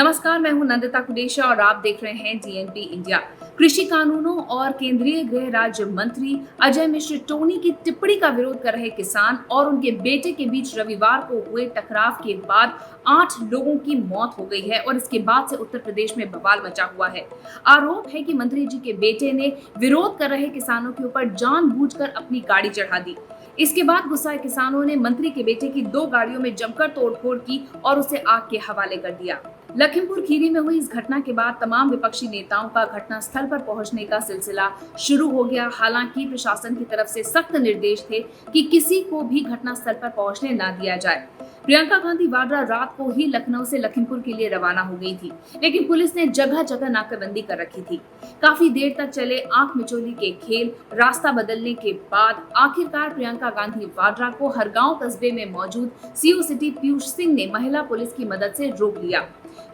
नमस्कार, मैं हूं नंदिता कुडेशा और आप देख रहे हैं डीएनपी इंडिया। कृषि कानूनों और केंद्रीय गृह राज्य मंत्री अजय मिश्र टोनी की टिप्पणी का विरोध कर रहे किसान और उनके बेटे के बीच रविवार को हुए टकराव के बाद 8 लोगों की मौत हो गई है और इसके बाद से उत्तर प्रदेश में बवाल मचा हुआ है। आरोप है कि मंत्री जी के बेटे ने विरोध कर रहे किसानों के ऊपर जानबूझकर अपनी गाड़ी चढ़ा दी। इसके बाद गुस्साए किसानों ने मंत्री के बेटे की 2 गाड़ियों में जमकर तोड़फोड़ की और उसे आग के हवाले कर दिया। लखीमपुर खीरी में हुई इस घटना के बाद तमाम विपक्षी नेताओं का घटनास्थल पर पहुंचने का सिलसिला शुरू हो गया। हालांकि प्रशासन की तरफ से सख्त निर्देश थे कि किसी को भी घटनास्थल पर पहुंचने ना दिया जाए। प्रियंका गांधी वाड्रा रात को ही लखनऊ से लखीमपुर के लिए रवाना हो गई थी, लेकिन पुलिस ने जगह जगह नाकाबंदी कर रखी थी। काफी देर तक चले आंख मिचोली के खेल रास्ता बदलने के बाद आखिरकार प्रियंका गांधी वाड्रा को हरगांव कस्बे में मौजूद सीओ सिटी पीयूष सिंह ने महिला पुलिस की मदद से रोक लिया।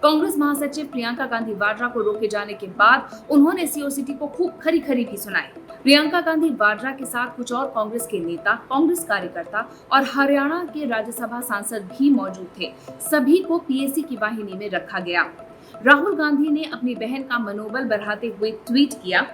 कांग्रेस महासचिव प्रियंका गांधी वाड्रा को रोके जाने के बाद उन्होंने सीओ सिटी को खूब खरी खरी भी सुनाई। प्रियंका गांधी वाड्रा के साथ कुछ और कांग्रेस के नेता, कांग्रेस कार्यकर्ता और हरियाणा के राज्यसभा सांसद भी मौजूद थे। सभी को पीएसी की वाहिनी में रखा गया। राहुल गांधी ने अपनी बहन का मनोबल बढ़ाते हुए ट्वीट किया,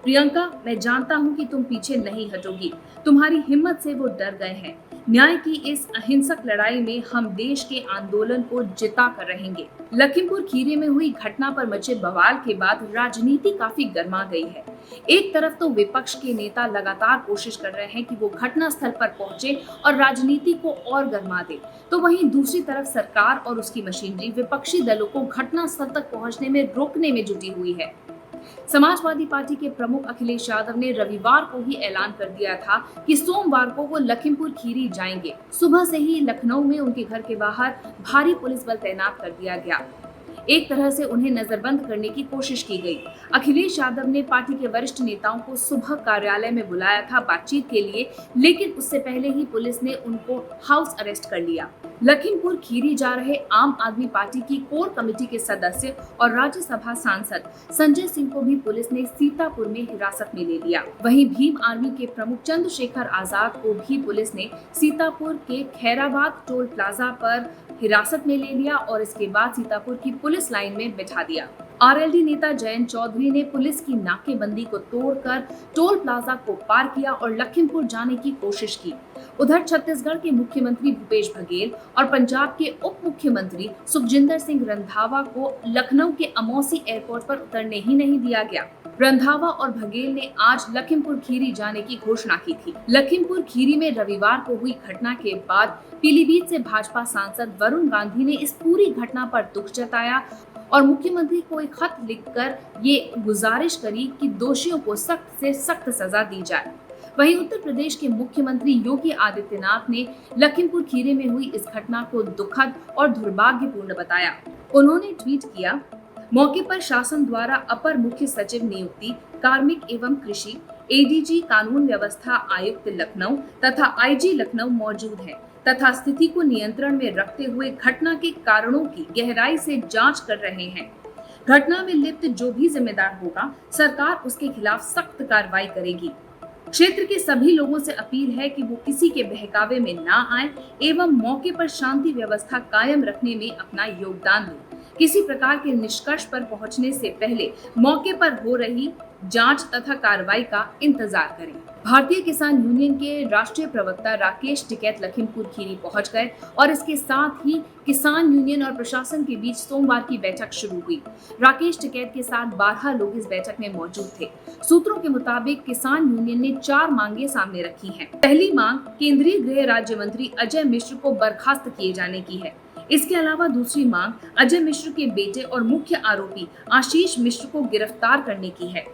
प्रियंका, मैं जानता हूं कि तुम पीछे नहीं हटोगी। तुम्हारी हिम्मत से वो डर गए हैं। न्याय की इस अहिंसक लड़ाई में हम देश के आंदोलन को जिता कर रहेंगे। लखीमपुर खीरी में हुई घटना पर मचे बवाल के बाद राजनीति काफी गर्मा गई है। एक तरफ तो विपक्ष के नेता लगातार कोशिश कर रहे हैं कि वो घटनास्थल पर पहुंचे और राजनीति को और गर्मा दे, तो वहीं दूसरी तरफ सरकार और उसकी मशीनरी विपक्षी दलों को घटनास्थल तक पहुंचने में रोकने में जुटी हुई है। समाजवादी पार्टी के प्रमुख अखिलेश यादव ने रविवार को ही ऐलान कर दिया था कि सोमवार को वो लखीमपुर खीरी जाएंगे। सुबह से ही लखनऊ में उनके घर के बाहर भारी पुलिस बल तैनात कर दिया गया। एक तरह से उन्हें नजरबंद करने की कोशिश की गई। अखिलेश यादव ने पार्टी के वरिष्ठ नेताओं को सुबह कार्यालय में बुलाया था बातचीत के लिए, लेकिन उससे पहले ही पुलिस ने उनको हाउस अरेस्ट कर लिया। लखीमपुर खीरी जा रहे आम आदमी पार्टी की कोर कमेटी के सदस्य और राज्यसभा सांसद संजय सिंह को भी पुलिस ने सीतापुर में हिरासत में ले लिया। वहीं भीम आर्मी के प्रमुख चंद्रशेखर आजाद को भी पुलिस ने सीतापुर के खैराबाद टोल प्लाजा पर हिरासत में ले लिया और इसके बाद सीतापुर की पुलिस लाइन में बिठा दिया। आरएलडी नेता जयंत चौधरी ने पुलिस की नाकेबंदी को तोड़कर टोल प्लाजा को पार किया और लखीमपुर जाने की कोशिश की। उधर छत्तीसगढ़ के मुख्यमंत्री भूपेश बघेल और पंजाब के उप मुख्यमंत्री सुखजिंदर सिंह रंधावा को लखनऊ के अमौसी एयरपोर्ट पर उतरने ही नहीं दिया गया। रंधावा और बघेल ने आज लखीमपुर खीरी जाने की घोषणा की थी। लखीमपुर खीरी में रविवार को हुई घटना के बाद पीलीभीत से भाजपा सांसद वरुण गांधी ने इस पूरी घटना पर दुख जताया और मुख्यमंत्री को एक खत लिखकर ये गुजारिश करी कि दोषियों को सख्त से सख्त सजा दी जाए। वहीं उत्तर प्रदेश के मुख्यमंत्री योगी आदित्यनाथ ने लखीमपुर खीरी में हुई इस घटना को दुखद और दुर्भाग्यपूर्ण बताया। उन्होंने ट्वीट किया, मौके पर शासन द्वारा अपर मुख्य सचिव नियुक्ति, कार्मिक एवं कृषि, एडीजी कानून व्यवस्था आयुक्त लखनऊ तथा आईजी लखनऊ मौजूद हैं तथा स्थिति को नियंत्रण में रखते हुए घटना के कारणों की गहराई से जांच कर रहे हैं। घटना में लिप्त जो भी जिम्मेदार होगा, सरकार उसके खिलाफ सख्त कार्रवाई करेगी। क्षेत्र के सभी लोगों से अपील है कि वो किसी के बहकावे में ना आए एवं मौके पर शांति व्यवस्था कायम रखने में अपना योगदान दें। किसी प्रकार के निष्कर्ष पर पहुंचने से पहले मौके पर हो रही जांच तथा कार्रवाई का इंतजार करें। भारतीय किसान यूनियन के राष्ट्रीय प्रवक्ता राकेश टिकैत लखीमपुर खीरी पहुंच गए और इसके साथ ही किसान यूनियन और प्रशासन के बीच सोमवार की बैठक शुरू हुई। राकेश टिकैत के साथ 12 लोग इस बैठक में मौजूद थे। सूत्रों के मुताबिक किसान यूनियन ने 4 मांगे सामने रखी हैं। पहली मांग केंद्रीय गृह राज्य मंत्री अजय मिश्र को बर्खास्त किए जाने की है। इसके अलावा दूसरी मांग अजय मिश्र के बेटे और मुख्य आरोपी आशीष मिश्र को गिरफ्तार करने की है।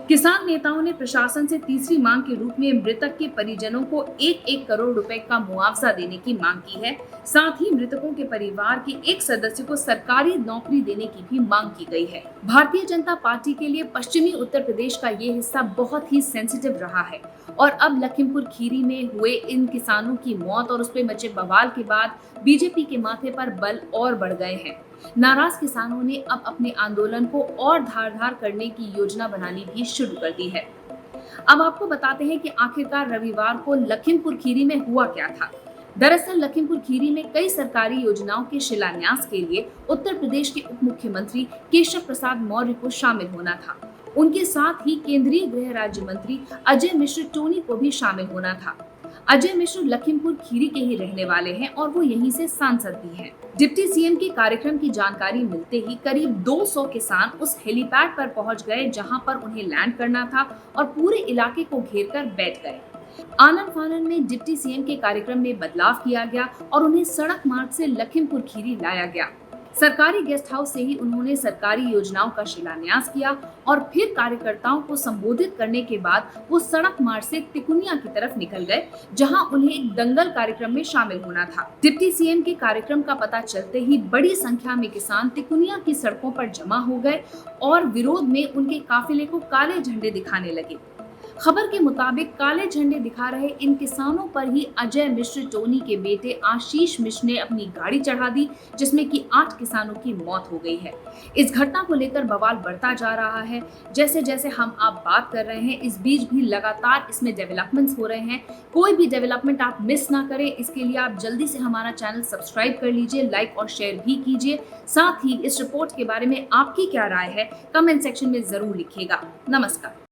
किसान नेताओं ने प्रशासन से तीसरी मांग के रूप में मृतक के परिजनों को 1-1 करोड़ रुपए का मुआवजा देने की मांग की है। साथ ही मृतकों के परिवार के एक सदस्य को सरकारी नौकरी देने की भी मांग की गई है। भारतीय जनता पार्टी के लिए पश्चिमी उत्तर प्रदेश का ये हिस्सा बहुत ही सेंसिटिव रहा है और अब लखीमपुर खीरी में हुए इन किसानों की मौत और उस पर मचे बवाल के बाद बीजेपी के माथे पर बल और बढ़ गए हैं। नाराज किसानों ने अब अपने आंदोलन को और धारदार करने की योजना बनानी भी शुरू कर दी है। अब आपको बताते हैं कि आखिरकार रविवार को लखीमपुर खीरी में हुआ क्या था। दरअसल लखीमपुर खीरी में कई सरकारी योजनाओं के शिलान्यास के लिए उत्तर प्रदेश के उप मुख्यमंत्री केशव प्रसाद मौर्य को शामिल होना था। उनके साथ ही केंद्रीय गृह राज्य मंत्री अजय मिश्र टोनी को भी शामिल होना था। अजय मिश्र लखीमपुर खीरी के ही रहने वाले हैं और वो यहीं से सांसद भी हैं। डिप्टी सीएम के कार्यक्रम की जानकारी मिलते ही करीब 200 किसान उस हेलीपैड पर पहुंच गए जहां पर उन्हें लैंड करना था और पूरे इलाके को घेरकर बैठ गए। आनन फानन में डिप्टी सीएम के कार्यक्रम में बदलाव किया गया और उन्हें सड़क मार्ग से लखीमपुर खीरी लाया गया। सरकारी गेस्ट हाउस से ही उन्होंने सरकारी योजनाओं का शिलान्यास किया और फिर कार्यकर्ताओं को संबोधित करने के बाद वो सड़क मार्ग से तिकुनिया की तरफ निकल गए, जहां उन्हें एक दंगल कार्यक्रम में शामिल होना था। डिप्टी सीएम के कार्यक्रम का पता चलते ही बड़ी संख्या में किसान तिकुनिया की सड़कों पर जमा हो गए और विरोध में उनके काफिले को काले झंडे दिखाने लगे। खबर के मुताबिक काले झंडे दिखा रहे इन किसानों पर ही अजय मिश्र टोनी के बेटे आशीष मिश्र ने अपनी गाड़ी चढ़ा दी, जिसमें कि 8 किसानों की मौत हो गई है। इस घटना को लेकर बवाल बढ़ता जा रहा है। जैसे जैसे हम आप बात कर रहे हैं, इस बीच भी लगातार इसमें डेवलपमेंट्स हो रहे हैं। कोई भी डेवलपमेंट आप मिस ना करें, इसके लिए आप जल्दी से हमारा चैनल सब्सक्राइब कर लीजिए, लाइक और शेयर भी कीजिए। साथ ही इस रिपोर्ट के बारे में आपकी क्या राय है, कमेंट सेक्शन में जरूर लिखिएगा। नमस्कार।